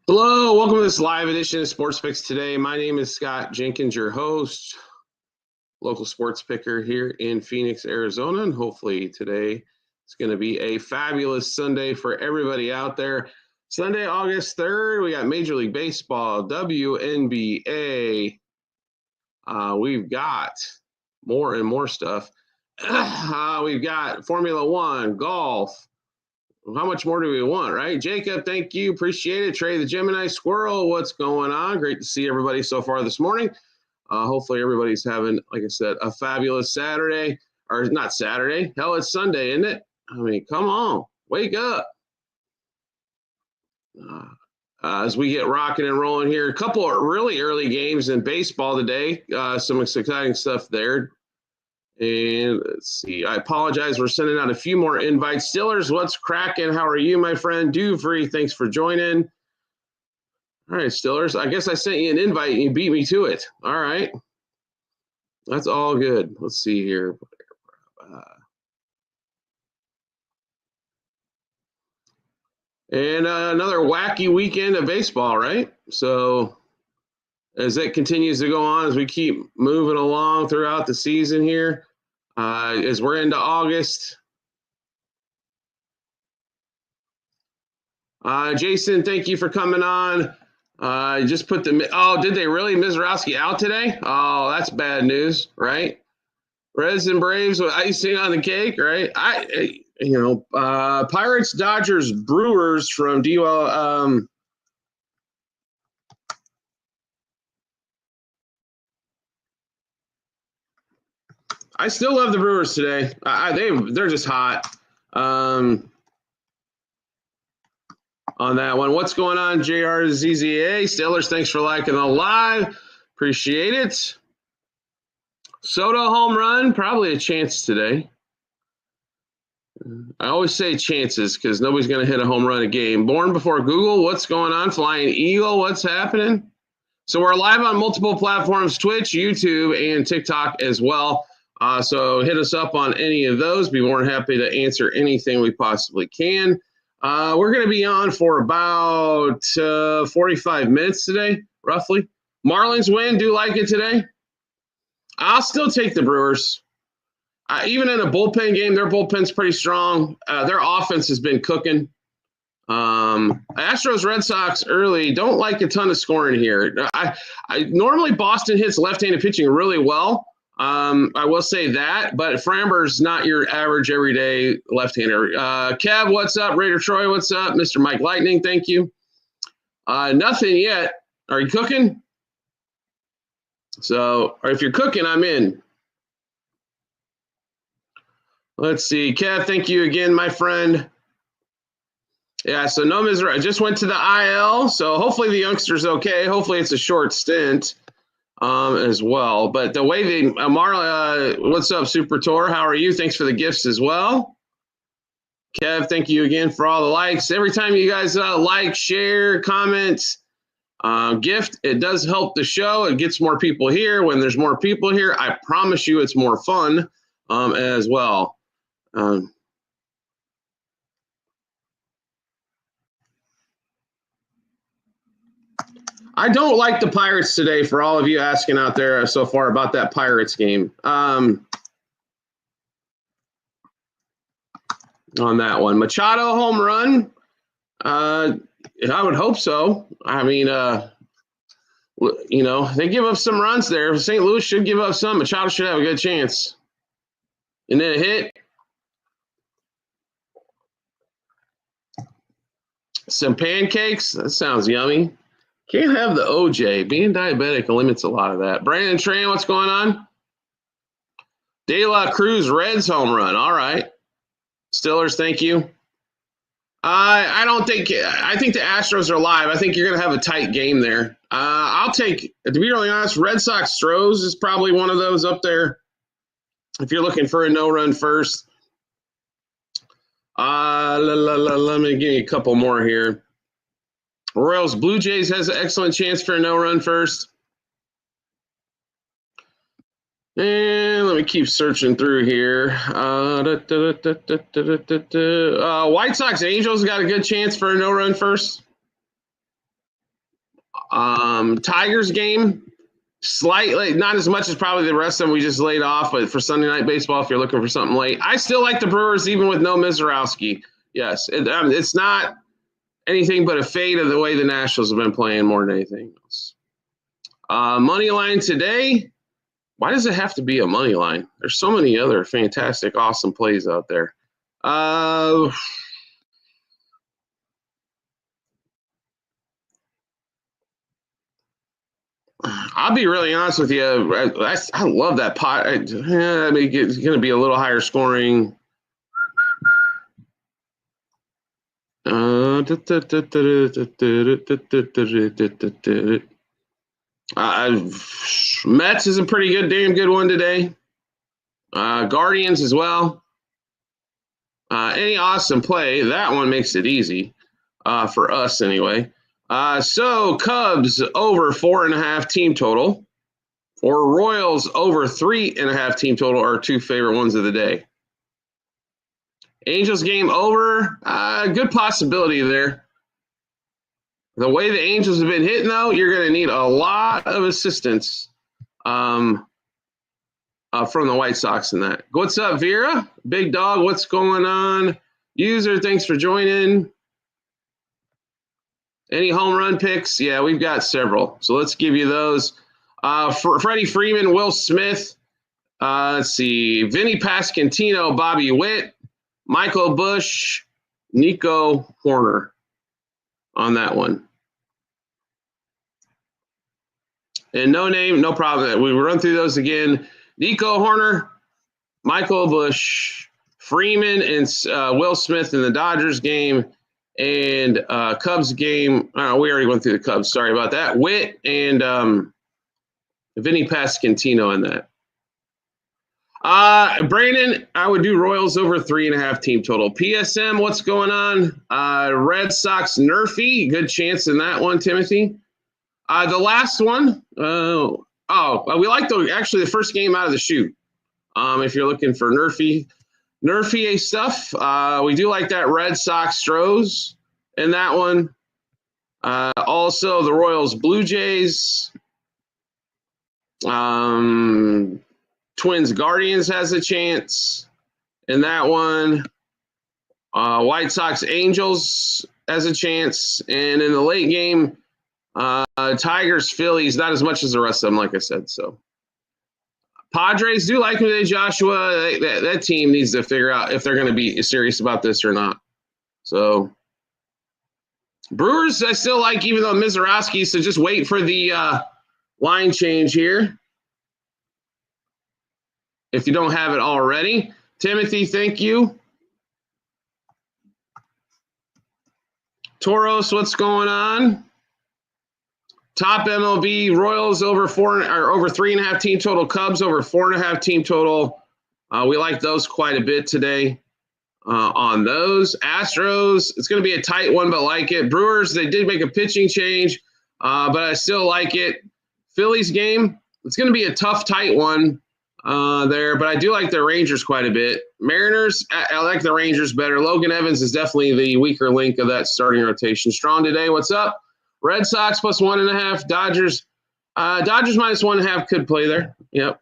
Hello, welcome to this live edition of Sports Picks today. My name is Scott Jenkins, your host, local sports picker here in Phoenix, Arizona. And hopefully today it's going to be a fabulous Sunday for everybody out there. Sunday, August 3rd, we got Major League Baseball, WNBA. We've got more and more stuff. We've got Formula One, golf. How much more do we want, right? Jacob, thank you. Appreciate it. Trey, the Gemini Squirrel, what's going on? Great to see everybody so far this morning. Hopefully everybody's having, like I said, a fabulous Saturday. Or not Saturday. Hell, it's Sunday, isn't it? I mean, come on. Wake up. As we get rocking and rolling here, a couple of really early games in baseball today. Some exciting stuff there. And let's see. I apologize. We're sending out a few more invites. Stillers, what's cracking? How are you, my friend? Duvry, thanks for joining. All right, Stillers. I guess I sent you an invite and you beat me to it. All right. That's all good. Let's see here. And another wacky weekend of baseball, right? So as it continues to go on, as we keep moving along throughout the season here, as we're into August. Jason, thank you for coming on. Just put the did they really Mizrowski out today? Oh, that's bad news, right? Reds and Braves with icing on the cake, right? Pirates, Dodgers, Brewers from DL. I still love the Brewers today. They're just hot. On that one. What's going on, JRZZA? Steelers, thanks for liking the live. Appreciate it. Soto home run, probably a chance today. I always say chances because nobody's going to hit a home run a game. Born before Google, what's going on? Flying Eagle, what's happening? So we're live on multiple platforms, Twitch, YouTube, and TikTok as well. So hit us up on any of those. Be more than happy to answer anything we possibly can. We're going to be on for about 45 minutes today, roughly. Marlins win. Do like it today? I'll still take the Brewers. Even in a bullpen game, their bullpen's pretty strong. Their offense has been cooking. Astros, Red Sox early. Don't like a ton of scoring here. I normally Boston hits left-handed pitching really well. I will say that, but Framber's not your average everyday left-hander. Kev, what's up? Raider Troy, what's up? Mr. Mike Lightning, thank you. Nothing yet. Are you cooking? So, or if you're cooking, I'm in. Let's see. Kev, thank you again, my friend. Yeah, so no misery. I just went to the IL, so hopefully the youngster's okay. Hopefully it's a short stint as well. But the way they Marla, what's up, Super Tour? How are you? Thanks for the gifts as well. Kev, thank you again for all the likes. Every time you guys like, share, comment, gift, it does help the show. It gets more people here. When there's more people here, I promise you it's more fun as well. I don't like the Pirates today, for all of you asking out there so far about that Pirates game. On that one. Machado home run. I would hope so. I mean, they give up some runs there. St. Louis should give up some. Machado should have a good chance. And then a hit. Some pancakes. That sounds yummy. Can't have the OJ. Being diabetic limits a lot of that. Brandon Tran, what's going on? De La Cruz Reds home run. All right. Stillers, thank you. I think the Astros are live. I think you're going to have a tight game there. I'll take, to be really honest, Red Sox Stros is probably one of those up there. If you're looking for a no-run first. Let me give you a couple more here. Royals Blue Jays has an excellent chance for a no-run first. And let me keep searching through here. White Sox Angels got a good chance for a no-run first. Tigers game, slightly, not as much as probably the rest of them we just laid off, but for Sunday Night Baseball, if you're looking for something late, I still like the Brewers even with no Mizorowski. Yes, it's not anything but a fade of the way the Nationals have been playing more than anything else. Money line today. Why does it have to be a money line? There's so many other fantastic, awesome plays out there. I'll be really honest with you. I love that pot. I mean, it's going to be a little higher scoring. Mets is a pretty good, damn good one today. Guardians as well. Any awesome play, that one makes it easy for us anyway. So Cubs over 4.5 team total, or Royals over 3.5 team total are two favorite ones of the day. Angels game over, good possibility there. The way the Angels have been hitting, though, you're going to need a lot of assistance from the White Sox in that. What's up, Vera? Big dog, what's going on? User, thanks for joining. Any home run picks? Yeah, we've got several. So let's give you those. For Freddie Freeman, Will Smith. Let's see. Vinny Pasquantino, Bobby Witt, Michael Bush, Nico Horner on that one. And no name, no problem. We run through those again. Nico Horner, Michael Bush, Freeman, and Will Smith in the Dodgers game. And Cubs game, we already went through the Cubs. Sorry about that. Witt and Vinny Pasquantino in that. Brandon, I would do Royals over 3.5 team total. PSM, what's going on? Red Sox Nerfy, good chance in that one, Timothy. The last one, we like the first game out of the chute. If you're looking for Nerfy stuff, we do like that Red Sox Stros in that one. Also, the Royals Blue Jays. Twins Guardians has a chance in that one. White Sox Angels has a chance. And in the late game, Tigers Phillies, not as much as the rest of them, like I said. So Padres do like me today, Joshua. That team needs to figure out if they're going to be serious about this or not. So Brewers, I still like, even though Mizorowski, so just wait for the line change here if you don't have it already. Timothy, thank you. Toros, what's going on? Top MLB, Royals over 3.5 team total, Cubs over 4.5 team total. We like those quite a bit today on those. Astros, it's going to be a tight one, but like it. Brewers, they did make a pitching change, but I still like it. Phillies game, it's going to be a tough, tight one there, but I do like the Rangers quite a bit. Mariners, I like the Rangers better. Logan Evans is definitely the weaker link of that starting rotation. Strong today, what's up? Red Sox plus 1.5. Dodgers minus 1.5 could play there. Yep.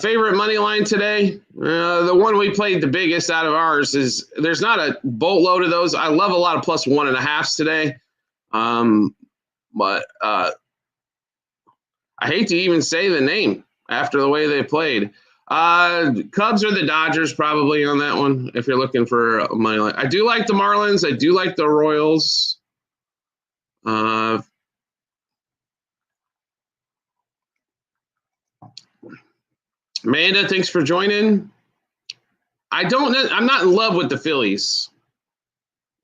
Favorite money line today? The one we played the biggest out of ours is, there's not a boatload of those. I love a lot of plus 1.5s today. But I hate to even say the name after the way they played. Cubs or the Dodgers probably on that one if you're looking for money line. I do like the Marlins. I do like the Royals. Amanda, thanks for joining. I'm not in love with the Phillies.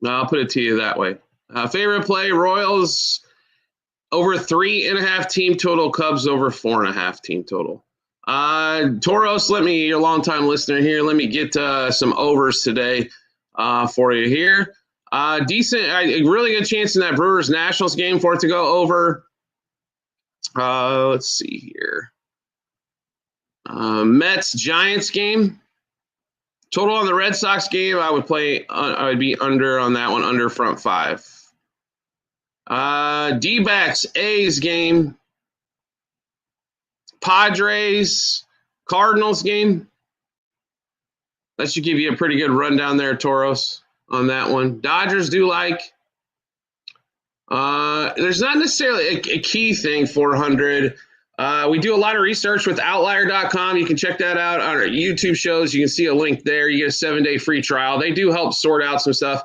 I'll put it to you that way. Favorite play, Royals over 3.5 team total, Cubs over 4.5 team total. Toros, you're a longtime listener here. Let me get some overs today for you here. Decent, a really good chance in that Brewers Nationals game for it to go over. Let's see here. Mets Giants game. Total on the Red Sox game, I would be under on that one, under front 5. D-backs, A's game. Padres, Cardinals game. That should give you a pretty good rundown there, Toros, on that one. Dodgers do like. There's not necessarily a key thing, 400. We do a lot of research with outlier.com. You can check that out on our YouTube shows. You can see a link there. You get a 7-day free trial. They do help sort out some stuff.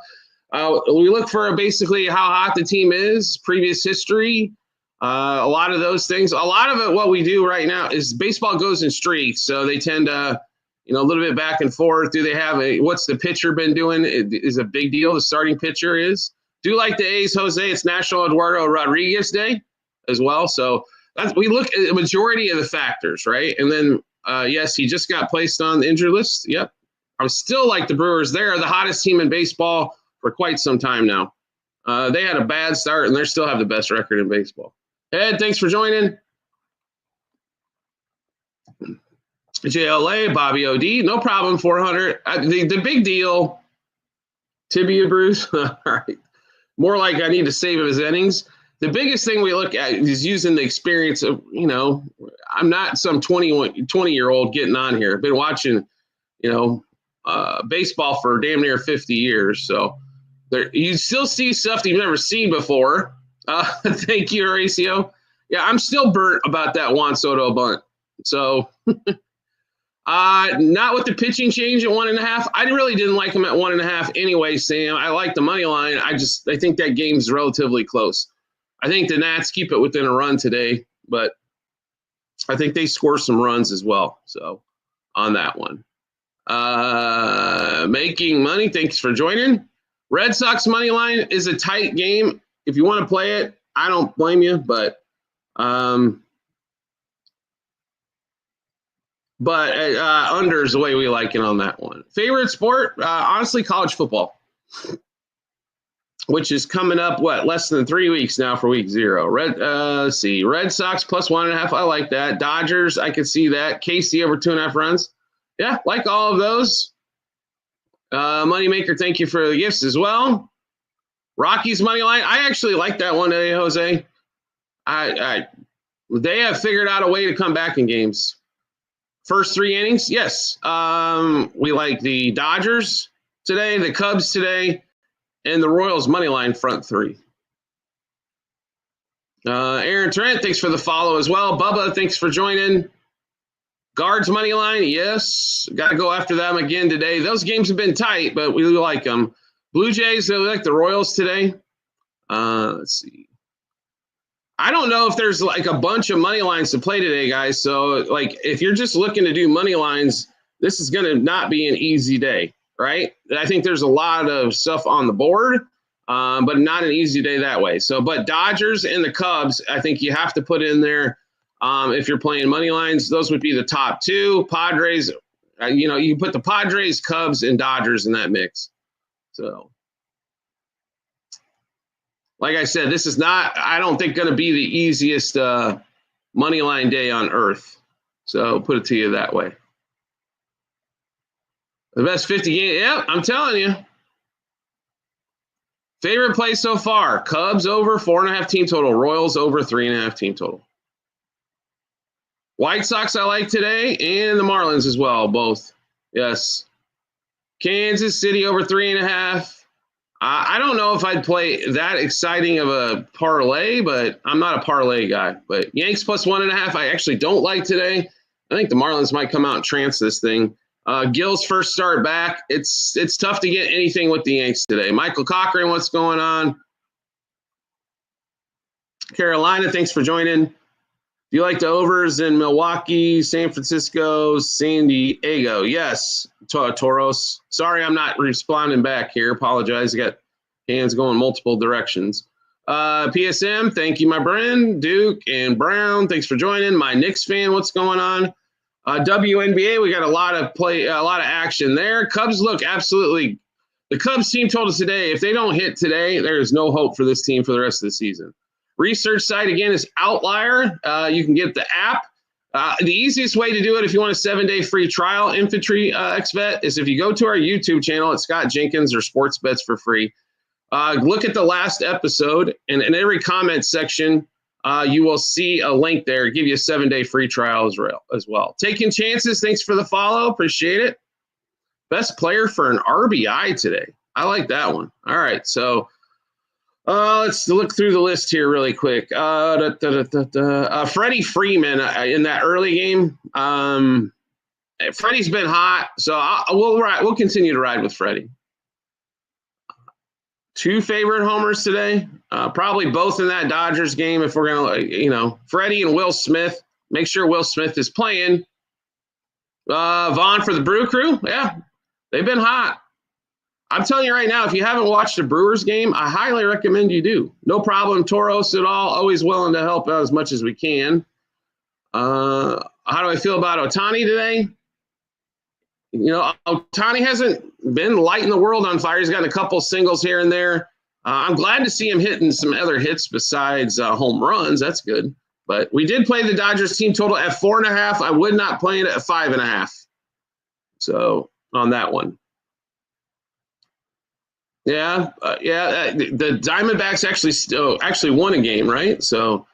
We look for basically how hot the team is, previous history, a lot of those things. A lot of it, what we do right now is baseball goes in streaks. So they tend to, a little bit back and forth. Do they have what's the pitcher been doing? It is a big deal. The starting pitcher is. Do like the A's, Jose. It's National Eduardo Rodriguez Day as well. So we look at the majority of the factors, right? And then, yes, he just got placed on the injured list. Yep. I still like the Brewers. They're the hottest team in baseball for quite some time now. They had a bad start, and they still have the best record in baseball. Ed, thanks for joining. JLA, Bobby OD, no problem, 400. The big deal, tibia bruise, all right. More like I need to save his innings. The biggest thing we look at is using the experience of, I'm not some 20-year-old getting on here. I've been watching, baseball for damn near 50 years. So you still see stuff that you've never seen before. Thank you, Horacio. Yeah, I'm still burnt about that Juan Soto bunt. So not with the pitching change at 1.5. I really didn't like him at 1.5 anyway, Sam. I like the money line. I think that game's relatively close. I think the Nats keep it within a run today, but I think they score some runs as well. So on that one. Making money, thanks for joining. Red Sox money line is a tight game. If you want to play it, I don't blame you, but under is the way we like it on that one. Favorite sport? Honestly, college football, which is coming up, less than 3 weeks now for week 0. Red Sox plus 1.5. I like that. Dodgers, I can see that. KC over 2.5 runs. Yeah, like all of those. Moneymaker, thank you for the gifts as well. Rockies money line. I actually like that one today, Jose. They have figured out a way to come back in games. First 3 innings, yes. We like the Dodgers today, the Cubs today, and the Royals money line front 3. Aaron Trent, thanks for the follow as well. Bubba, thanks for joining. Guards money line, yes. Got to go after them again today. Those games have been tight, but we like them. Blue Jays, they like the Royals today. Let's see. I don't know if there's like a bunch of money lines to play today, guys. So, if you're just looking to do money lines, this is going to not be an easy day, right? I think there's a lot of stuff on the board, but not an easy day that way. So, but Dodgers and the Cubs, I think you have to put in there if you're playing money lines. Those would be the top 2. Padres, you put the Padres, Cubs, and Dodgers in that mix. So, like I said, this is not, I don't think, going to be the easiest money line day on earth. So put it to you that way. The best 50 game, yeah, I'm telling you. Favorite play so far, Cubs over 4.5 team total, Royals over 3.5 team total. White Sox I like today, and the Marlins as well, both. Yes. Kansas City over 3.5. I don't know if I'd play that exciting of a parlay, but I'm not a parlay guy. But Yanks plus 1.5, I actually don't like today. I think the Marlins might come out and trance this thing. Gill's first start back. It's tough to get anything with the Yanks today. Michael Cochran, what's going on? Carolina, thanks for joining. Do you like the overs in Milwaukee, San Francisco, San Diego? Yes, Toros. Sorry, I'm not responding back here. Apologize. I got hands going multiple directions. PSM, thank you, my friend. Duke and Brown, thanks for joining. My Knicks fan, what's going on? WNBA, we got a lot of action there. Cubs look absolutely. The Cubs team told us today, if they don't hit today, there is no hope for this team for the rest of the season. Research site, again, is Outlier. You can get the app. The easiest way to do it if you want a 7-day free trial, Infantry XBet, is if you go to our YouTube channel at Scott Jenkins or Sports Bets for Free. look at the last episode, and in every comment section, you will see a link there. Give you a 7-day free trial as well. Taking chances. Thanks for the follow. Appreciate it. Best player for an RBI today. I like that one. All right, so let's look through the list here really quick. Freddie Freeman in that early game. Freddie's been hot, so we'll continue to ride with Freddie. 2 favorite homers today, probably both in that Dodgers game. If we're gonna, Freddie and Will Smith. Make sure Will Smith is playing. Vaughn for the Brew Crew. Yeah, they've been hot. I'm telling you right now, if you haven't watched a Brewers game, I highly recommend you do. No problem, Toros at all. Always willing to help out as much as we can. How do I feel about Ohtani today? Ohtani hasn't been lighting the world on fire. He's got a couple singles here and there. I'm glad to see him hitting some other hits besides home runs. That's good. But we did play the Dodgers team total at 4.5. I would not play it at 5.5. So on that one. Yeah. The Diamondbacks actually won a game, right? So,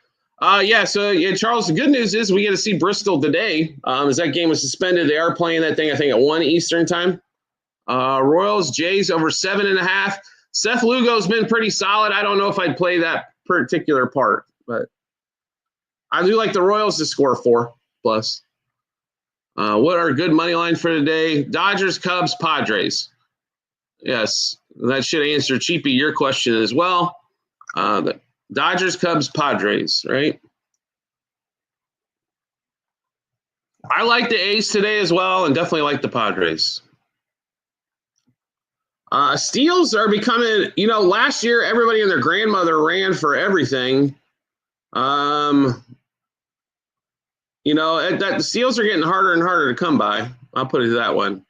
Charles, the good news is we get to see Bristol today. As that game was suspended, they are playing that thing, I think, at 1 Eastern time. Royals, Jays over 7.5. Seth Lugo's been pretty solid. I don't know if I'd play that particular part, but I do like the Royals to score 4+. What are good money line for today? Dodgers, Cubs, Padres. Yes, that should answer, Cheapy, your question as well. The Dodgers, Cubs, Padres, right? I like the A's today as well, and definitely like the Padres. Steals are becoming, last year everybody and their grandmother ran for everything. The steals are getting harder and harder to come by. I'll put it that one.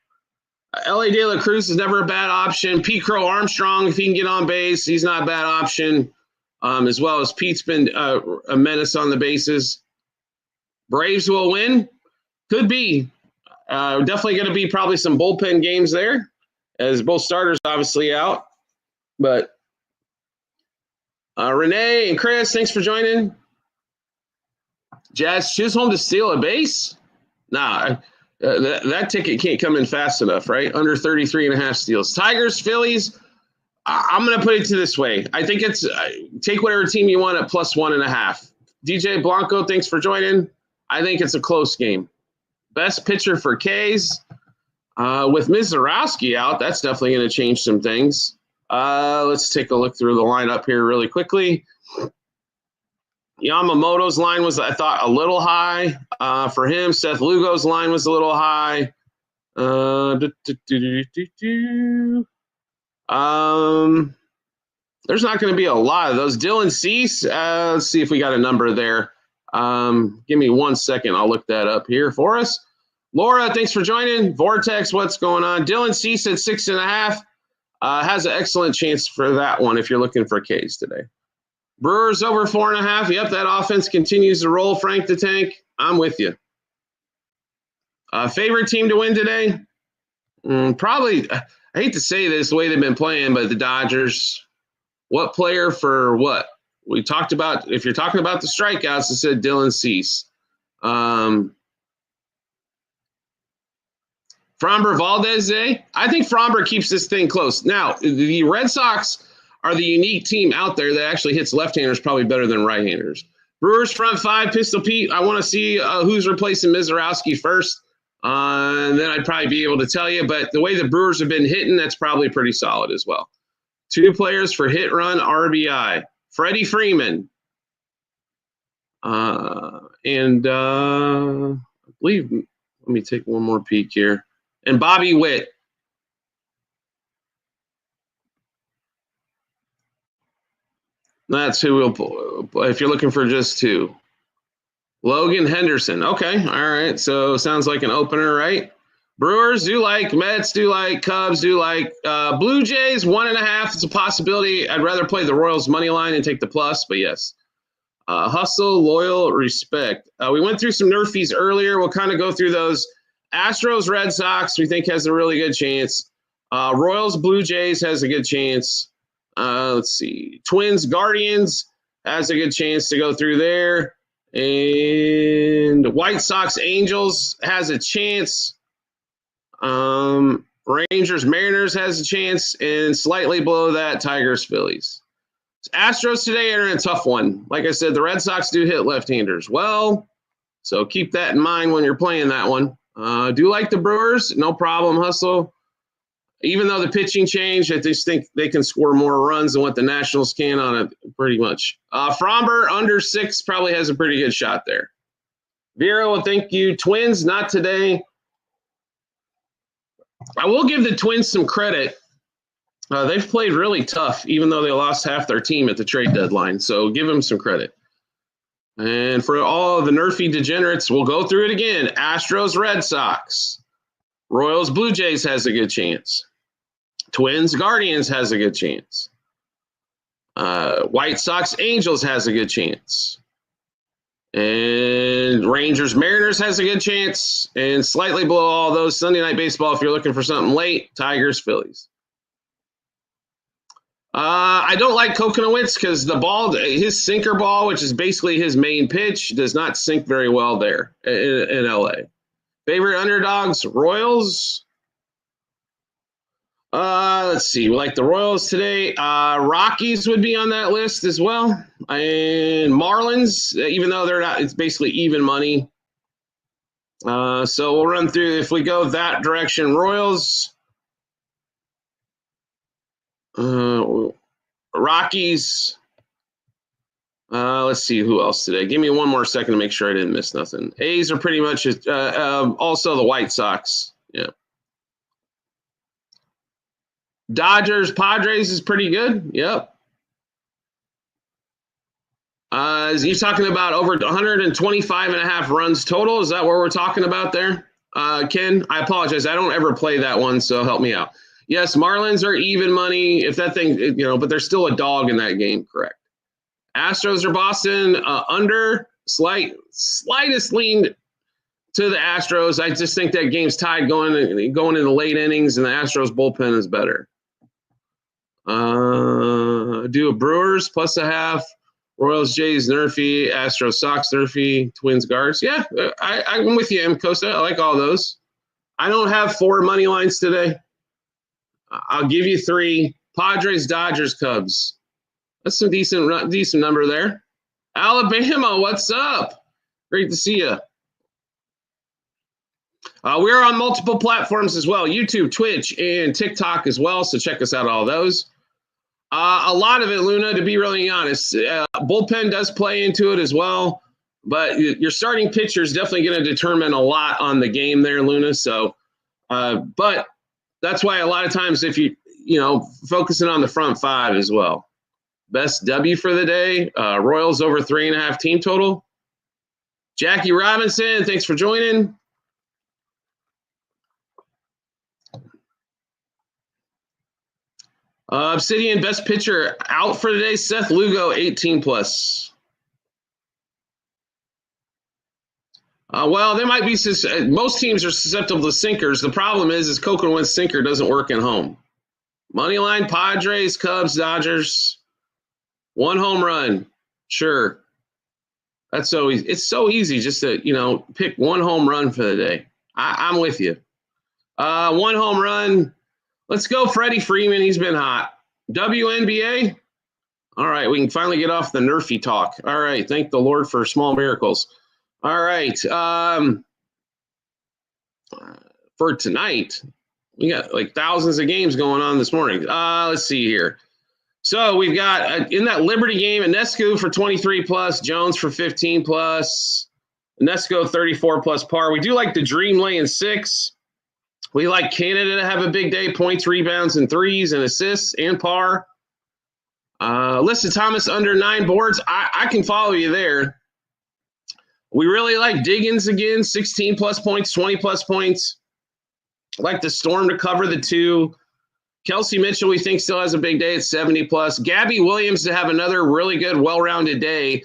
L.A. De La Cruz is never a bad option. Pete Crow Armstrong, if he can get on base, he's not a bad option. As well as Pete's been a menace on the bases. Braves will win. Could be. Definitely going to be probably some bullpen games there, as both starters obviously out. But Renee and Chris, thanks for joining. Jazz, Chisholm to steal a base? Nah, that ticket can't come in fast enough, right? Under 33.5 steals. Tigers, Phillies, I'm going to put it to this way. I think it's take whatever team you want at +1.5. DJ Blanco, thanks for joining. I think it's a close game. Best pitcher for K's. With Mizorowski out, that's definitely going to change some things. Let's take a look through the lineup here really quickly. Yamamoto's line was, I thought, a little high for him. Seth Lugo's line was a little high. There's not going to be a lot of those. Dylan Cease, let's see if we got a number there. Give me 1 second. I'll look that up here for us. Laura, thanks for joining. Vortex, what's going on? Dylan Cease at 6.5. Has an excellent chance for that one if you're looking for K's today. Brewers over 4.5. Yep, that offense continues to roll. Frank the Tank, I'm with you. Favorite team to win today? Probably, I hate to say this the way they've been playing, but the Dodgers. What player for what? We talked about, if you're talking about the strikeouts, it said Dylan Cease. Framber Valdez, I think Framber keeps this thing close. Now, the Red Sox are the unique team out there that actually hits left-handers probably better than right-handers. Brewers front 5, Pistol Pete. I want to see who's replacing Mizorowski first. And then I'd probably be able to tell you. But the way the Brewers have been hitting, that's probably pretty solid as well. 2 players for hit, run, RBI. Freddie Freeman. I believe, let me take one more peek here. And Bobby Witt. That's who we'll pull if you're looking for just 2. Logan Henderson. Okay. All right. So sounds like an opener, right? Brewers do like, Mets do like, Cubs do like, Blue Jays 1.5. It's a possibility. I'd rather play the Royals money line and take the plus, but yes. Hustle, loyal, respect. We went through some nerfies earlier. We'll kind of go through those. Astros, Red Sox, we think has a really good chance. Royals, Blue Jays has a good chance. Let's see. Twins, Guardians has a good chance to go through there. And White Sox, Angels has a chance. Rangers, Mariners has a chance. And slightly below that, Tigers, Phillies. Astros today are in a tough one. Like I said, the Red Sox do hit left-handers well. So keep that in mind when you're playing that one. Do like the Brewers. No problem, hustle. Even though the pitching changed, I just think they can score more runs than what the Nationals can on it, pretty much. Fromber, under 6, probably has a pretty good shot there. Vera, well, thank you. Twins, not today. I will give the Twins some credit. They've played really tough, even though they lost half their team at the trade deadline. So give them some credit. And for all of the nerfy degenerates, we'll go through it again. Astros, Red Sox. Royals, Blue Jays has a good chance. Twins, Guardians has a good chance. White Sox, Angels has a good chance. And Rangers, Mariners has a good chance. And slightly below all those, Sunday Night Baseball, if you're looking for something late, Tigers, Phillies. I don't like Kokonowitz because the ball, his sinker ball, which is basically his main pitch, does not sink very well there in LA. Favorite underdogs, Royals. Let's see. We like the Royals today. Rockies would be on that list as well. And Marlins, even though they're not, it's basically even money. So we'll run through, if we go that direction, Royals. Rockies. Let's see who else today. Give me one more second to make sure I didn't miss nothing. A's are pretty much also the White Sox. Yeah. Dodgers, Padres is pretty good. Yep. You're talking about over 125 and a half runs total. Is that what we're talking about there? Ken, I apologize. I don't ever play that one, so help me out. Yes, Marlins are even money. If that thing, but there's still a dog in that game, correct. Astros or Boston, under, slightest lean to the Astros. I just think that game's tied going into the late innings, and the Astros bullpen is better. Do a Brewers plus a half, Royals, Jays, nerfy, Astros, Sox, nerfy, Twins, Guards. Yeah, I'm with you, M. Costa. I like all those. I don't have 4 money lines today. I'll give you 3. Padres, Dodgers, Cubs. That's some decent number there. Alabama, what's up? Great to see you. We're on multiple platforms as well, YouTube, Twitch, and TikTok as well, so check us out all those. A lot of it, Luna, to be really honest. Bullpen does play into it as well, but your starting pitcher is definitely going to determine a lot on the game there, Luna. So, but that's why a lot of times if focusing on the front 5 as well. Best W for the day, Royals over 3.5 team total. Jackie Robinson, thanks for joining. Obsidian, best pitcher out for the day, Seth Lugo, 18 plus. Well, there might be most teams are susceptible to sinkers. The problem is Kokonowitz sinker doesn't work at home. Moneyline, Padres, Cubs, Dodgers. 1 home run, sure. That's so easy. It's so easy just to pick 1 home run for the day. I'm with you. 1 home run. Let's go Freddie Freeman. He's been hot. WNBA. All right, we can finally get off the nerfy talk. All right, thank the Lord for small miracles. All right. For tonight, we got like thousands of games going on this morning. Let's see here. So we've got in that Liberty game, Inescu for 23 plus, Jones for 15 plus, Inescu 34 plus par. We do like the Dream laying 6. We like Canada to have a big day, points, rebounds, and threes, and assists, and par. Lissa Thomas under 9 boards. I can follow you there. We really like Diggins again, 16 plus points, 20 plus points. Like the Storm to cover the 2. Kelsey Mitchell, we think, still has a big day at 70 plus. Gabby Williams to have another really good, well-rounded day.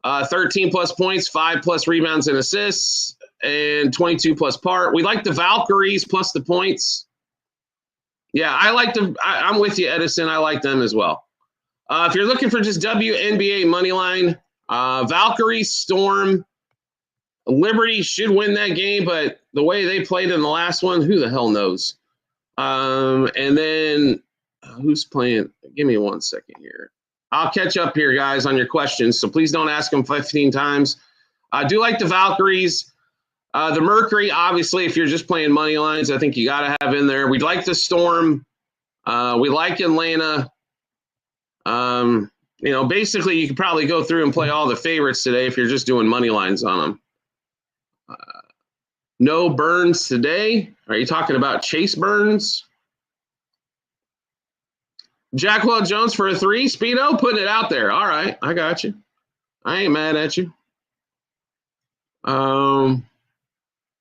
13 plus points, 5 plus rebounds and assists, and 22 plus par. We like the Valkyries plus the points. Yeah, I'm with you, Edison. I like them as well. If you're looking for just WNBA money line, Valkyrie, Storm, Liberty should win that game, but the way they played in the last one, who the hell knows? And then who's playing? Give me 1 second here. I'll catch up here, guys, on your questions, so please don't ask them 15 times. I do like the Valkyries. The Mercury, obviously, if you're just playing money lines, I think you got to have in there. We'd like the Storm. We like Atlanta. Basically, you could probably go through and play all the favorites today if you're just doing money lines on them. No Burns today. Are you talking about Chase Burns? Jackwell Jones for a 3. Speedo, putting it out there. All right, I got you. I ain't mad at you.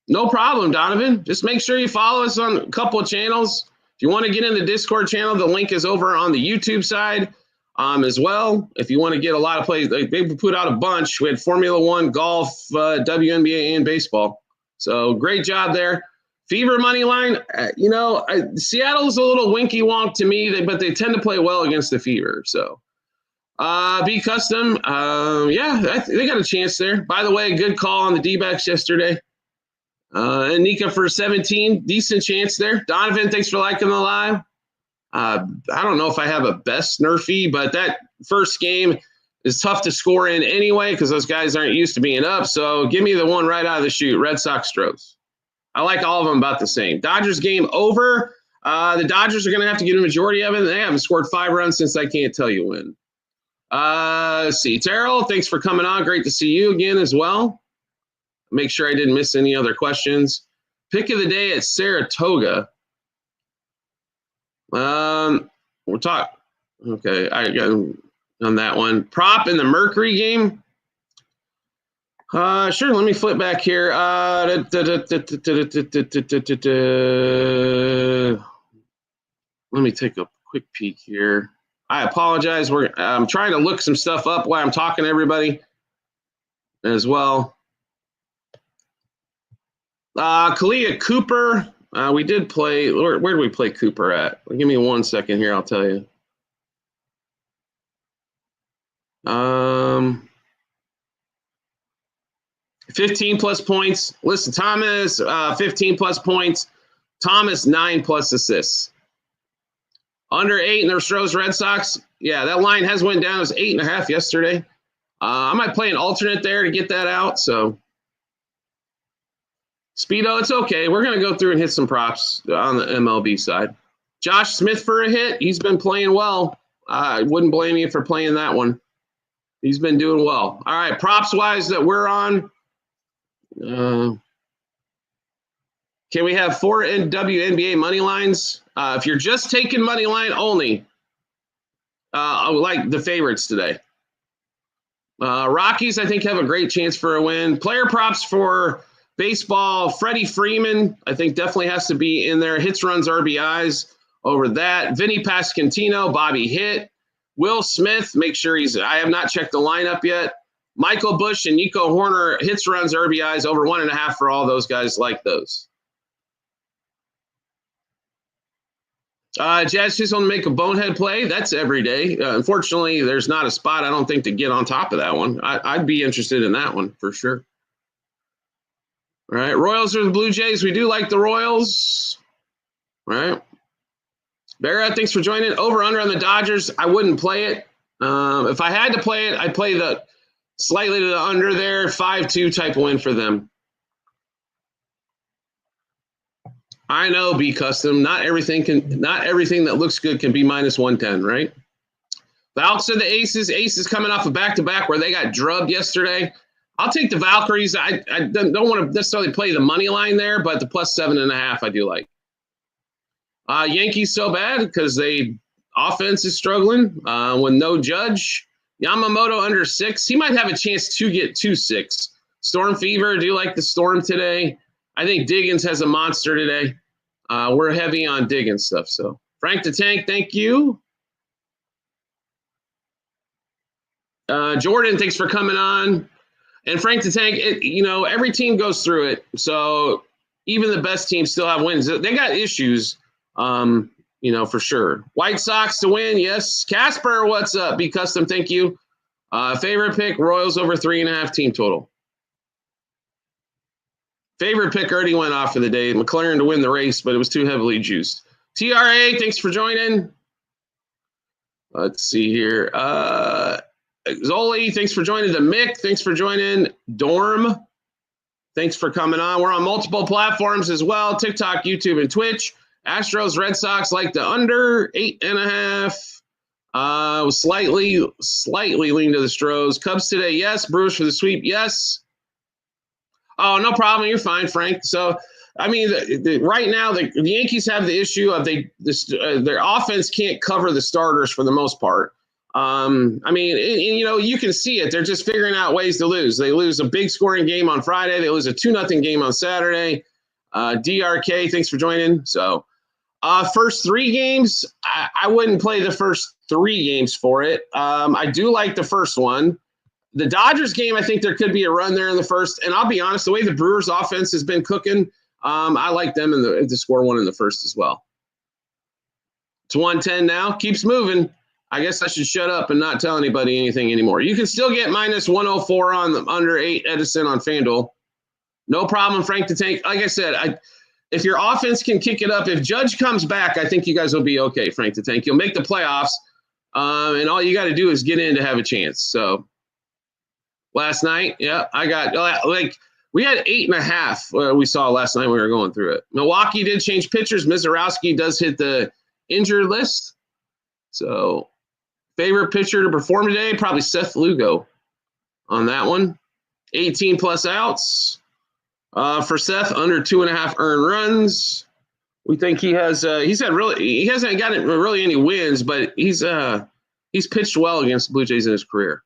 No problem, Donovan. Just make sure you follow us on a couple of channels. If you want to get in the Discord channel, the link is over on the YouTube side as well. If you want to get a lot of plays, they put out a bunch. We had Formula One, golf, WNBA, and baseball. So great job there. Fever money line, Seattle's a little winky wonk to me, but they tend to play well against the Fever. So B Custom, they got a chance there. By the way, good call on the D-backs yesterday. And Nika for 17, decent chance there. Donovan, thanks for liking the live. I don't know if I have a best Nerfy, but that first game is tough to score in anyway because those guys aren't used to being up. So give me the one right out of the chute, Red Sox Stros. I like all of them about the same. Dodgers game over. The Dodgers are going to have to get a majority of it. They haven't scored 5 runs since I can't tell you when. Let's see. Terrell, thanks for coming on. Great to see you again as well. Make sure I didn't miss any other questions. Pick of the day at Saratoga. We're talking. Okay, I got on that one. Prop in the Mercury game. Sure. Let me flip back here. Let me take a quick peek here. I apologize. I'm trying to look some stuff up while I'm talking to everybody as well. Kalia Cooper. We did play. Where did we play Cooper at? Give me 1 second here. I'll tell you. 15 plus points. Listen, Thomas, 15 plus points. Thomas, 9 plus assists. Under 8 in the Stros Red Sox. Yeah, that line has went down. It was 8.5 yesterday. I might play an alternate there to get that out. So, Speedo, it's okay. We're going to go through and hit some props on the MLB side. Josh Smith for a hit. He's been playing well. I wouldn't blame you for playing that one. He's been doing well. All right, props-wise that we're on. Can we have 4 WNBA money lines? If you're just taking money line only, I would like the favorites today. Rockies, I think, have a great chance for a win. Player props for baseball, Freddie Freeman, I think definitely has to be in there. Hits, runs, RBIs over that. Vinny Pasquantino, Bobby Hitt. Will Smith, make sure I have not checked the lineup yet. Michael Bush and Nico Horner, hits, runs, RBIs over 1.5 for all those guys like those. Jazz just want to make a bonehead play. That's every day. Unfortunately, there's not a spot, I don't think, to get on top of that one. I'd be interested in that one for sure. All right, Royals or the Blue Jays? We do like the Royals. All right. Barrett, thanks for joining. Over under on the Dodgers. I wouldn't play it. If I had to play it, I'd play the slightly to the under there, 5-2 type win for them. I know, B Custom. Not everything that looks good can be minus 110, right? Valks are the Aces. Aces coming off a back-to-back where they got drubbed yesterday. I'll take the Valkyries. I don't want to necessarily play the money line there, but the plus 7.5 I do like. Yankees so bad because offense is struggling with no Judge. Yamamoto under 6. He might have a chance to get 2-6. Storm Fever, do you like the Storm today? I think Diggins has a monster today. We're heavy on Diggins stuff. So Frank the Tank, thank you. Jordan, thanks for coming on. And Frank the Tank, every team goes through it. So even the best teams still have wins. They got issues. for sure. White Sox to win, yes. Casper, what's up? Be Custom, thank you. Favorite pick, Royals over 3.5 team total. Favorite pick already went off for the day. McLaren to win the race, but it was too heavily juiced. TRA, thanks for joining. Let's see here. Zoli, thanks for joining. The Mick, thanks for joining. Dorm, thanks for coming on. We're on multiple platforms as well, TikTok, YouTube, and Twitch. Astros, Red Sox like the under 8.5. Slightly lean to the Stros. Cubs today, yes. Brewers for the sweep, yes. Oh, no problem. You're fine, Frank. So, I mean, right now the Yankees have the issue of their offense can't cover the starters for the most part. I mean, you can see it. They're just figuring out ways to lose. They lose a big scoring game on Friday. They lose a 2-0 game on Saturday. DRK, thanks for joining. So, first 3 games, I wouldn't play the first 3 games for it. I do like the first one. The Dodgers game, I think there could be a run there in the first. And I'll be honest, the way the Brewers offense has been cooking, I like them to score 1 in the first as well. It's 110 now. Keeps moving. I guess I should shut up and not tell anybody anything anymore. You can still get minus 104 on the under 8 Edison on FanDuel. No problem, Frank the Tank. Like I said, if your offense can kick it up, if Judge comes back, I think you guys will be okay, Frank the Tank. You'll make the playoffs, and all you got to do is get in to have a chance. So last night, yeah, I got we had 8.5 we saw last night when we were going through it. Milwaukee did change pitchers. Mizorowski does hit the injured list. So favorite pitcher to perform today, probably Seth Lugo on that one. 18 plus outs. For Seth, under 2.5 earned runs. We think he hasn't gotten really any wins, but he's pitched well against the Blue Jays in his career.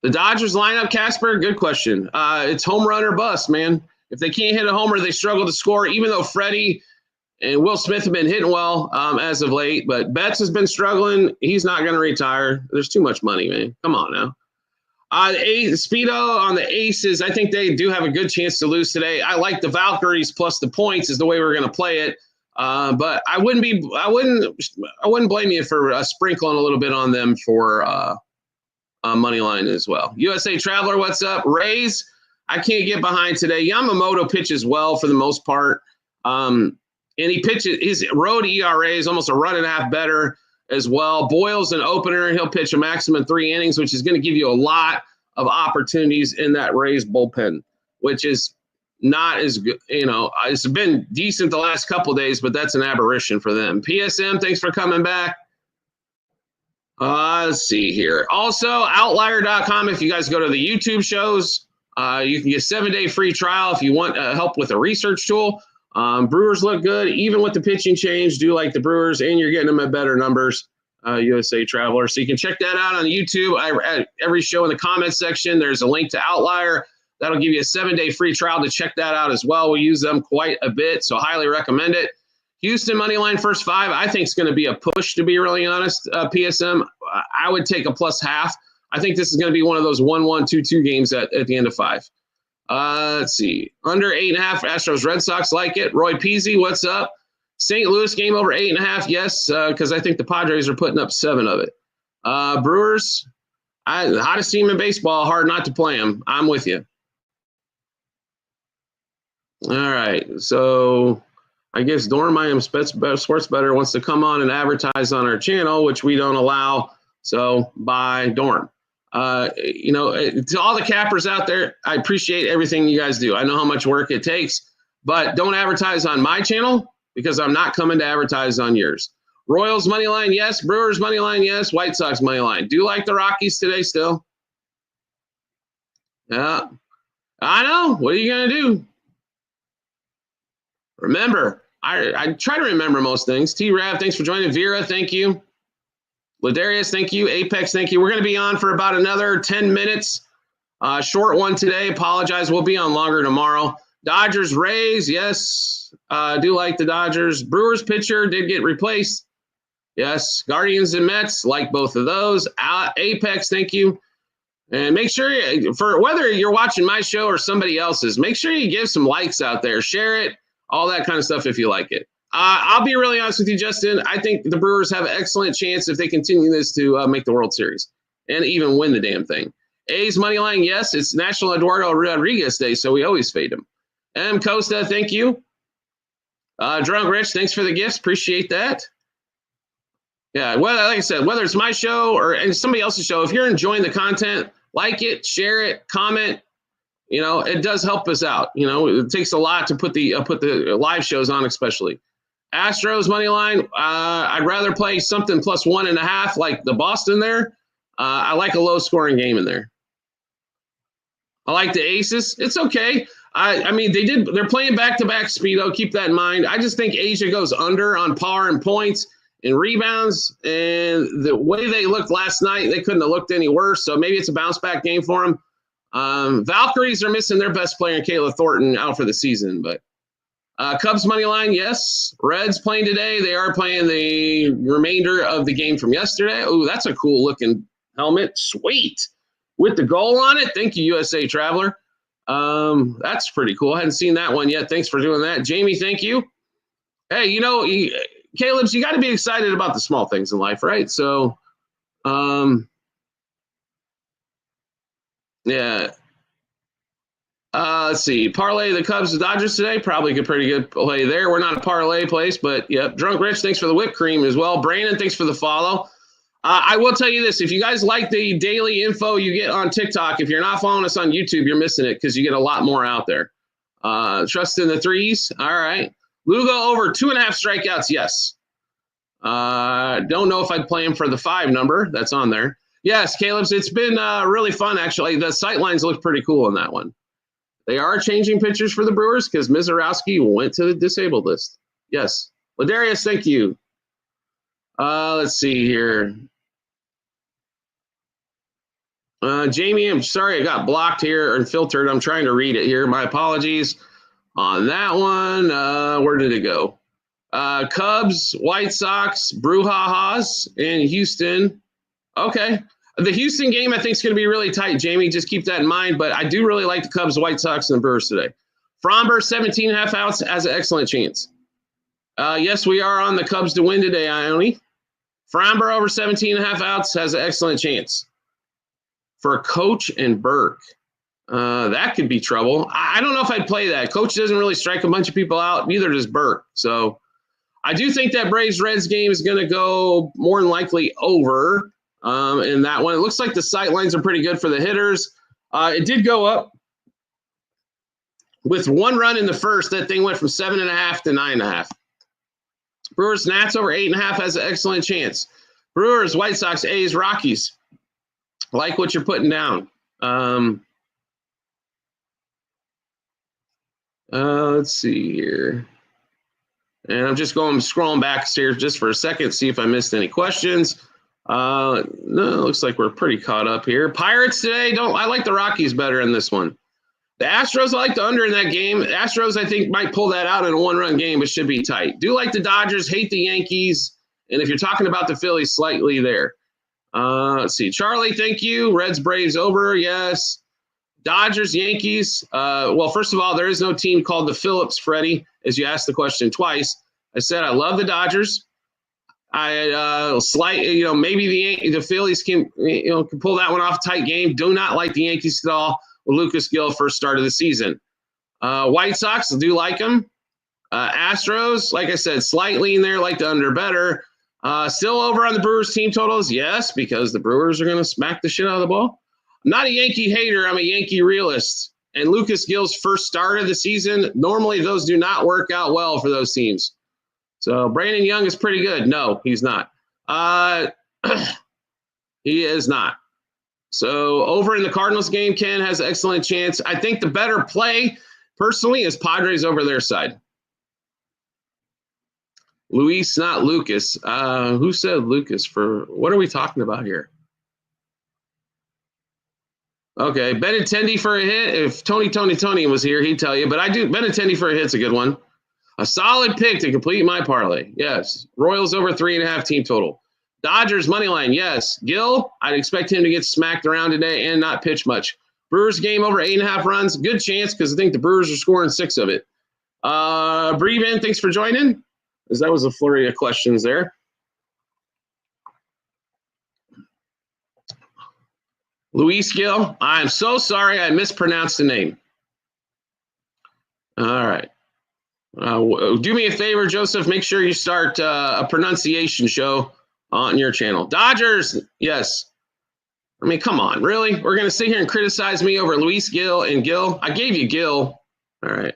The Dodgers lineup, Casper, good question. It's home run or bust, man. If they can't hit a homer, they struggle to score, even though Freddie and Will Smith have been hitting well as of late. But Betts has been struggling. He's not going to retire. There's too much money, man. Come on now. Speedo on the Aces, I think they do have a good chance to lose today. I like the Valkyries plus the points is the way we're going to play it. But I wouldn't blame you for sprinkling a little bit on them for money line as well. USA Traveler, what's up? Rays, I can't get behind today. Yamamoto pitches well for the most part. And he pitches, his road ERA is almost a 1.5 better as well. Boyle's an opener. He'll pitch a maximum 3 innings, which is going to give you a lot of opportunities in that Rays bullpen, which is not as good. It's been decent the last couple of days, but that's an aberration for them. PSM, thanks for coming back. Let's see here. Also, outlier.com, if you guys go to the YouTube shows, you can get a 7-day free trial if you want help with a research tool. Brewers look good, even with the pitching change. Do like the Brewers, and you're getting them at better numbers, USA Traveler. So you can check that out on YouTube. At every show in the comments section, there's a link to Outlier. That'll give you a 7-day free trial to check that out as well. We use them quite a bit, so highly recommend it. Houston moneyline first 5, I think it's going to be a push, to be really honest. PSM, I would take a plus half. I think this is going to be one of those 1-1, 2-2 games at the end of 5. Let's see. Under 8.5, Astros Red Sox like it. Roy Peasy, what's up? St. Louis game over 8.5, yes, because I think the Padres are putting up 7 of it. Brewers, the hottest team in baseball, hard not to play them. I'm with you. All right, so I guess Dorm, I am Sports Better, wants to come on and advertise on our channel, which we don't allow. So bye, Dorm. To all the cappers out there, I appreciate everything you guys do. I know how much work it takes, but don't advertise on my channel because I'm not coming to advertise on yours. Royals money line, yes. Brewers money line, yes. White Sox money line. Do you like the Rockies today still? Yeah, I know. What are you going to do? Remember, I try to remember most things. T-Rav, thanks for joining. Vera, thank you. Ladarius, thank you. Apex, thank you. We're going to be on for about another 10 minutes. Short one today. Apologize. We'll be on longer tomorrow. Dodgers, Rays, yes. Do like the Dodgers. Brewers pitcher did get replaced. Yes. Guardians and Mets, like both of those. Apex, thank you. And make sure, for whether you're watching my show or somebody else's, make sure you give some likes out there. Share it. All that kind of stuff if you like it. I'll be really honest with you, Justin. I think the Brewers have an excellent chance if they continue this to make the World Series and even win the damn thing. A's money line, yes. It's National Eduardo Rodriguez Day, so we always fade him. M. Costa, thank you. Drunk Rich, thanks for the gifts. Appreciate that. Yeah, well, like I said, whether it's my show or somebody else's show, if you're enjoying the content, like it, share it, comment. It does help us out. It takes a lot to put the live shows on, especially. Astros money line. I'd rather play something plus 1.5, like the Boston there. I like a low scoring game in there. I like the Aces. It's okay. I mean, they're playing back-to-back Speedo. Keep that in mind. I just think Asia goes under on par and points and rebounds. And the way they looked last night, they couldn't have looked any worse. So maybe it's a bounce-back game for them. Valkyries are missing their best player, Kayla Thornton, out for the season. But Cubs money line, yes. Reds playing today. They are playing the remainder of the game from yesterday. Oh, that's a cool-looking helmet. Sweet. With the goal on it. Thank you, USA Traveler. That's pretty cool. I hadn't seen that one yet. Thanks for doing that. Jamie, thank you. Hey, Caleb's, you got to be excited about the small things in life, right? So, yeah. Let's see. Parlay the Cubs, the Dodgers today. Probably a pretty good play there. We're not a parlay place, but yep. Drunk Rich, thanks for the whipped cream as well. Brandon, thanks for the follow. I will tell you this. If you guys like the daily info you get on TikTok, if you're not following us on YouTube, you're missing it because you get a lot more out there. Trust in the threes. All right. Lugo over 2.5 strikeouts. Yes. Don't know if I'd play him for the 5 number. That's on there. Yes, Caleb's. It's been really fun, actually. The sight lines look pretty cool in that one. They are changing pitchers for the Brewers because Mizorowski went to the disabled list. Yes. Ladarius, thank you. Let's see here. Jamie, I'm sorry I got blocked here and filtered. I'm trying to read it here. My apologies on that one. Where did it go? Cubs, White Sox, Brouhahas in Houston. Okay. The Houston game, I think, is going to be really tight, Jamie. Just keep that in mind. But I do really like the Cubs, White Sox, and the Brewers today. Fromber, 17.5 outs, has an excellent chance. Yes, we are on the Cubs to win today, Ione. Fromber over 17.5 outs has an excellent chance. For Coach and Burke, that could be trouble. I don't know if I'd play that. Coach doesn't really strike a bunch of people out. Neither does Burke. So I do think that Braves-Reds game is going to go more than likely over in that one. It looks like the sight lines are pretty good for the hitters. It did go up. With 1 run in the first, that thing went from 7.5 to 9.5. Brewers, Nats over 8.5 has an excellent chance. Brewers, White Sox, A's, Rockies. Like what you're putting down. Let's see here. And I'm just scrolling back here just for a second, see if I missed any questions. No, it looks like we're pretty caught up here. Pirates today, I like the Rockies better in this one. The Astros, I like the under in that game. The Astros, I think, might pull that out in a 1-run game, but should be tight. Do like the Dodgers, hate the Yankees. And if you're talking about the Phillies, slightly there. Let's see. Charlie, thank you. Reds, Braves over. Yes. Dodgers, Yankees. Well, first of all, there is no team called the Phillips, Freddie, as you asked the question twice. I said I love the Dodgers. Maybe the Phillies can pull that one off. Tight game. Do not like the Yankees at all with Lucas Gill first start of the season. White Sox, do like them. Astros, like I said, slightly in there, like the under better. Still over on the Brewers team totals? Yes, because the Brewers are going to smack the shit out of the ball. I'm not a Yankee hater. I'm a Yankee realist. And Lucas Gill's first start of the season, normally those do not work out well for those teams. So Brandon Young is pretty good. No, he's not. He is not. So over in the Cardinals game, Ken has an excellent chance. I think the better play, personally, is Padres over their side. Luis, not Lucas. Who said Lucas? For what are we talking about here? Okay, Benintendi for a hit. If Tony was here, he'd tell you. But I do Benintendi for a hit's a good one. A solid pick to complete my parlay. Yes. Royals over 3.5 team total. Dodgers money line. Yes. Gill, I'd expect him to get smacked around today and not pitch much. Brewers game over 8.5 runs. Good chance because I think the Brewers are scoring 6 of it. Breven, thanks for joining. because that was a flurry of questions there. Luis Gil, I'm so sorry I mispronounced the name. All right. Do me a favor, Joseph. Make sure you start a pronunciation show on your channel. Dodgers, yes. I mean, come on, really? We're going to sit here and criticize me over Luis Gil and Gil? I gave you Gil. All right.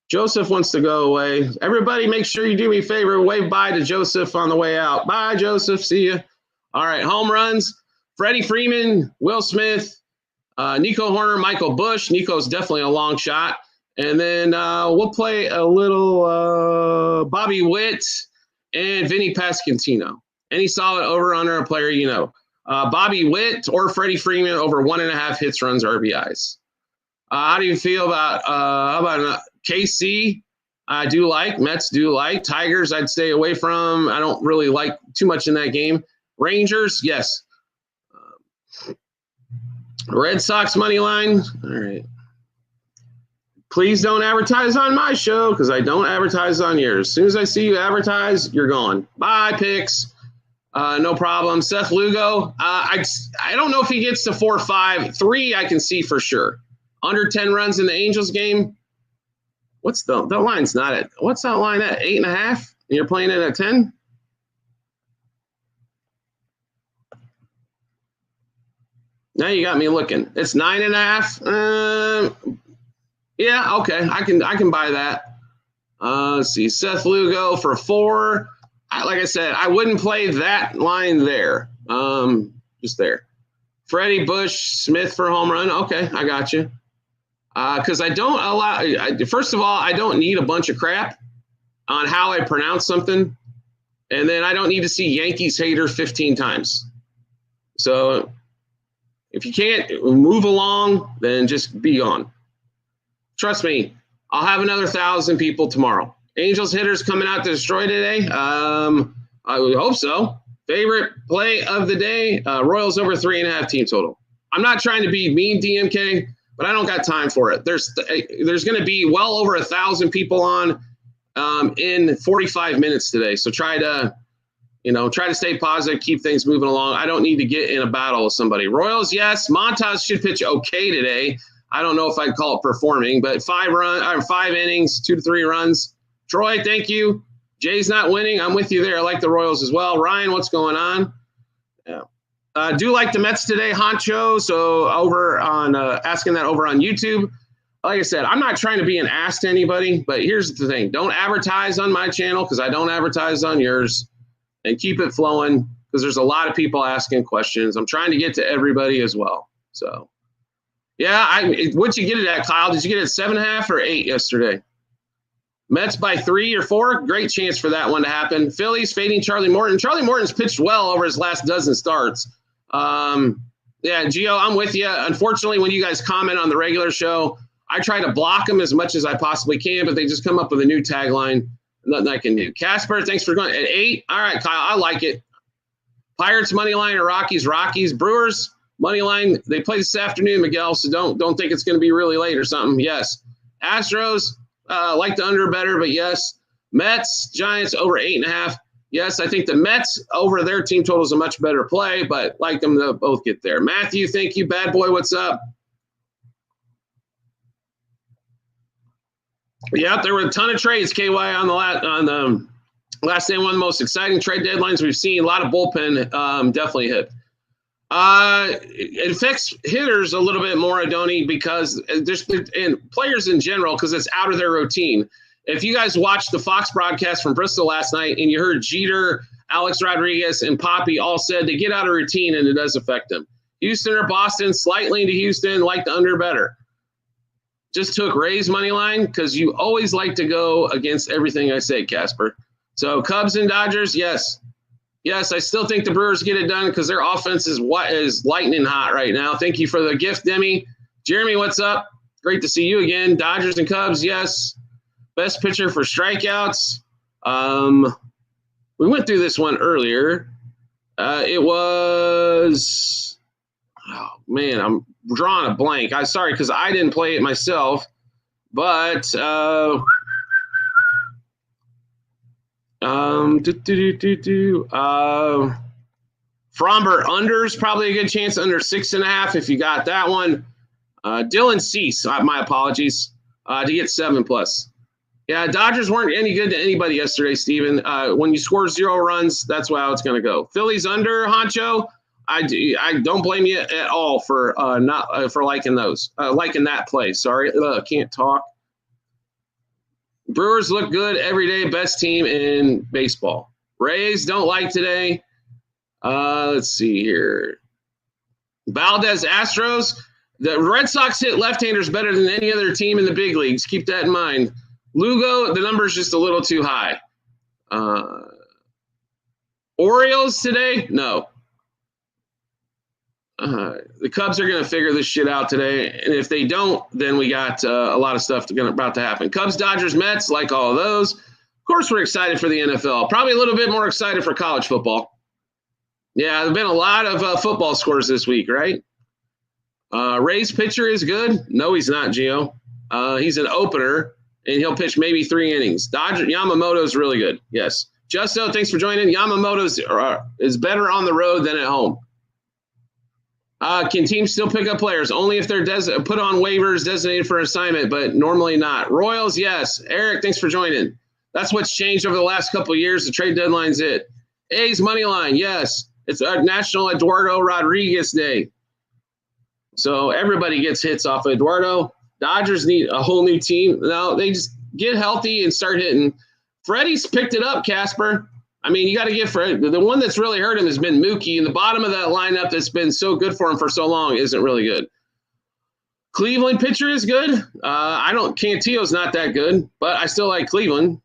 Joseph wants to go away. Everybody, make sure you do me a favor. Wave bye to Joseph on the way out. Bye, Joseph. See you. All right. Home runs. Freddie Freeman, Will Smith, Nico Horner, Michael Busch. Nico's definitely a long shot. And then we'll play a little Bobby Witt and Vinny Pasquantino. Any solid over-under player you know. Bobby Witt or Freddie Freeman over 1.5 hits, runs, RBIs. How do you feel about KC? I do like. Mets do like. Tigers I'd stay away from. I don't really like too much in that game. Rangers, yes. Red Sox money line. All right. Please don't advertise on my show because I don't advertise on yours. As soon as I see you advertise, you're gone. Bye, picks. No problem. Seth Lugo. I don't know if he gets to 4 or 5. 3 I can see for sure. Under 10 runs in the Angels game. What's the line's not at? What's that line at? 8.5? And you're playing it at 10? Now you got me looking. It's 9.5. Yeah, okay. I can buy that. Let's see. Seth Lugo for 4. Like I said, I wouldn't play that line there. Just there. Freddie Busch, Smith for home run. Okay, I got you. Because I don't allow. First of all, I don't need a bunch of crap on how I pronounce something, and then I don't need to see Yankees hater 15 times. So if you can't move along, then just be gone. Trust me, I'll have another 1,000 people tomorrow. Angels hitters coming out to destroy today. I would hope so. Favorite play of the day, Royals over 3.5 team total. I'm not trying to be mean, DMK, but I don't got time for it. There's going to be well over 1,000 people on in 45 minutes today. So try to stay positive, keep things moving along. I don't need to get in a battle with somebody. Royals, yes. Montas should pitch okay today. I don't know if I'd call it performing, but 5 innings, 2 to 3 runs. Troy, thank you. Jay's not winning. I'm with you there. I like the Royals as well. Ryan, what's going on? Yeah. Do like the Mets today, Honcho. So over on asking that over on YouTube. Like I said, I'm not trying to be an ass to anybody, but here's the thing. Don't advertise on my channel because I don't advertise on yours. And keep it flowing because there's a lot of people asking questions. I'm trying to get to everybody as well. So, yeah, what'd you get it at, Kyle? Did you get it at 7.5 or 8 yesterday? Mets by 3 or 4? Great chance for that one to happen. Phillies fading Charlie Morton. Charlie Morton's pitched well over his last dozen starts. Yeah, Gio, I'm with you. Unfortunately, when you guys comment on the regular show, I try to block them as much as I possibly can, but they just come up with a new tagline. Nothing I can do. Casper, thanks for going at 8. All right, Kyle, I like it. Pirates money line or Rockies. Brewers money line. They play this afternoon, Miguel. So don't think it's going to be really late or something. Yes. Astros like the under better, but yes. Mets, Giants over 8.5. Yes, I think the Mets over their team total is a much better play, but like them to both get there. Matthew, thank you. Bad boy, what's up? Yeah, there were a ton of trades, KY, on the last day. One of the most exciting trade deadlines we've seen. A lot of bullpen definitely hit. It affects hitters a little bit more, Adoni, because and players in general, because it's out of their routine. If you guys watched the Fox broadcast from Bristol last night and you heard Jeter, Alex Rodriguez, and Poppy all said they get out of routine and it does affect them. Houston or Boston, slightly into Houston, like the under better. Just took Ray's money line because you always like to go against everything I say, Casper. So Cubs and Dodgers, yes. Yes, I still think the Brewers get it done because their offense is lightning hot right now. Thank you for the gift, Demi. Jeremy, what's up? Great to see you again. Dodgers and Cubs, yes. Best pitcher for strikeouts. We went through this one earlier. It was – oh, man, I'm drawing a blank. I'm sorry because I didn't play it myself. But Fromber under is probably a good chance, under 6.5 if you got that one. Dylan Cease, my apologies, to get 7+. Yeah, Dodgers weren't any good to anybody yesterday, Steven. When you score 0 runs, that's how it's going to go. Phillies under, Honcho. I don't blame you at all for not for liking those, liking that play. Sorry, can't talk. Brewers look good every day. Best team in baseball. Rays don't like today. Let's see here. Valdez Astros. The Red Sox hit left-handers better than any other team in the big leagues. Keep that in mind. Lugo, the number's just a little too high. Orioles today? No. The Cubs are going to figure this shit out today. And if they don't, then we got a lot of stuff about to happen. Cubs, Dodgers, Mets, like all of those. Of course, we're excited for the NFL. Probably a little bit more excited for college football. Yeah, there have been a lot of football scores this week, right? Ray's pitcher is good. No, he's not, Gio. He's an opener, and he'll pitch maybe 3 innings. Yamamoto's really good, yes. Justo, thanks for joining. Yamamoto's is better on the road than at home. Can teams still pick up players? Only if they're put on waivers designated for assignment, but normally not. Royals, yes. Eric, thanks for joining. That's what's changed over the last couple of years. The trade deadline's it. A's money line, yes. It's National Eduardo Rodriguez Day. So everybody gets hits off of Eduardo. Dodgers need a whole new team. No, they just get healthy and start hitting. Freddie's picked it up, Casper. I mean, you got to give Fred. The one that's really hurt him has been Mookie, and the bottom of that lineup that's been so good for him for so long isn't really good. Cleveland pitcher is good. Cantillo's not that good, but I still like Cleveland.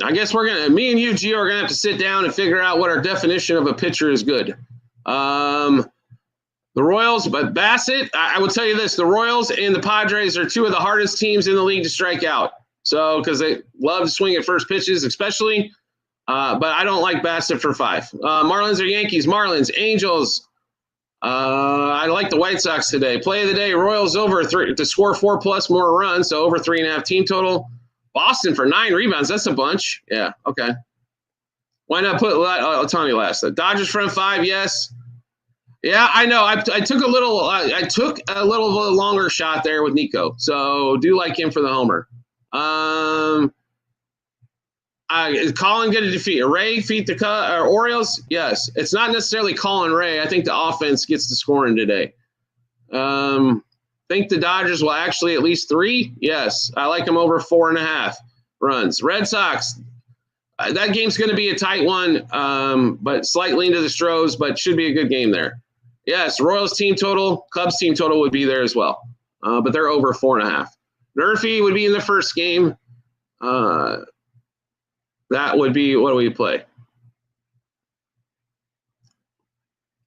I guess me and you, Gio, are going to have to sit down and figure out what our definition of a pitcher is good. The Royals, but Bassett, I will tell you this, the Royals and the Padres are 2 of the hardest teams in the league to strike out. So, because they love to swing at first pitches, especially, but I don't like Bassett for 5. Marlins or Yankees? Marlins, Angels. I like the White Sox today. Play of the day, Royals over 3 to score 4+ more runs, so over 3.5 team total. Boston for 9 rebounds. That's a bunch. Yeah, okay. Why not put Ohtani last? The Dodgers front 5, yes. Yeah, I know. I took a little longer shot there with Nico, so do like him for the homer. Is Colin going to defeat Ray? Defeat the Orioles? Yes. It's not necessarily Colin Ray. I think the offense gets the scoring today. Think the Dodgers will actually at least 3? Yes. I like them over 4.5 runs. Red Sox. That game's going to be a tight one, but slightly into the Stros, but should be a good game there. Yes, Royals team total, Cubs team total would be there as well, but they're over 4.5. Nerfy would be in the first game. That would be, what do we play?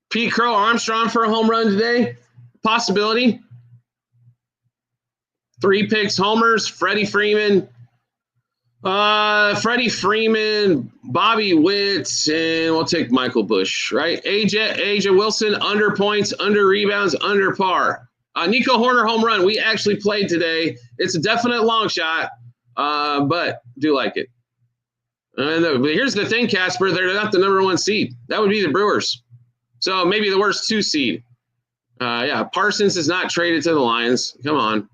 Pete Crow Armstrong for a home run today? Possibility. 3 picks, homers, Freddie Freeman, Bobby Witt, and we'll take Michael Bush, right? AJ Wilson, under points, under rebounds, under par. Nico Horner home run. We actually played today. It's a definite long shot, but do like it. And but here's the thing, Casper. They're not the number 1 seed. That would be the Brewers. So maybe the worst 2 seed. Yeah, Parsons is not traded to the Lions. Come on.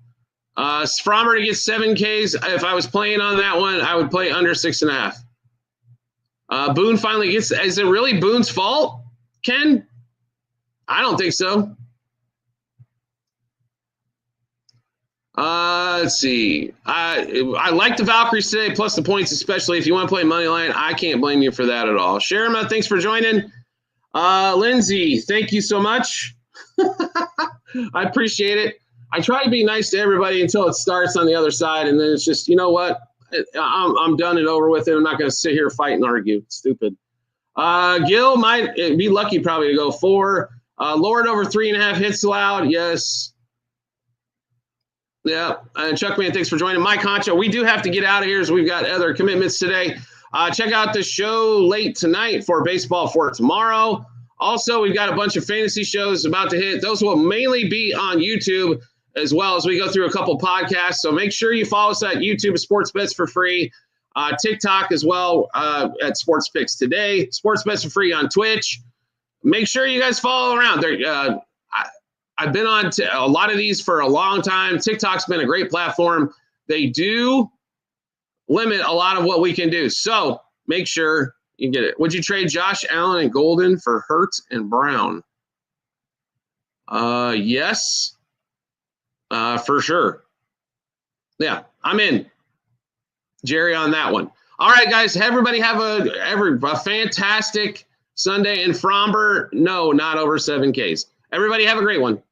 Frommer to get 7 Ks. If I was playing on that one, I would play under 6.5. Boone finally gets. Is it really Boone's fault, Ken? I don't think so. Let's see. I like the Valkyries today, plus the points, especially if you want to play money line. I can't blame you for that at all. Sharma, thanks for joining. Lindsay, thank you so much. I appreciate it. I try to be nice to everybody until it starts on the other side, and then it's just, you know what? I'm done and over with it. I'm not going to sit here, fight, and argue. It's stupid. Gil might be lucky probably to go 4. Lord over 3.5 hits allowed. Yes. Yeah. And Chuckman, thanks for joining. Mike Honcho, we do have to get out of here as we've got other commitments today. Check out the show late tonight for baseball for tomorrow. Also, we've got a bunch of fantasy shows about to hit. Those will mainly be on YouTube. as well as we go through a couple podcasts. So make sure you follow us at YouTube Sports Bets for free, TikTok as well at Sports Picks Today, Sports Bets for free on Twitch. Make sure you guys follow around. I've been on a lot of these for a long time. TikTok's been a great platform. They do limit a lot of what we can do. So make sure you get it. Would you trade Josh Allen and Golden for Hurts and Brown? Yes, for sure. Yeah, I'm in, Jerry, on that one. All right, guys, everybody have a fantastic Sunday in Fromber. No, not over 7Ks. Everybody have a great one.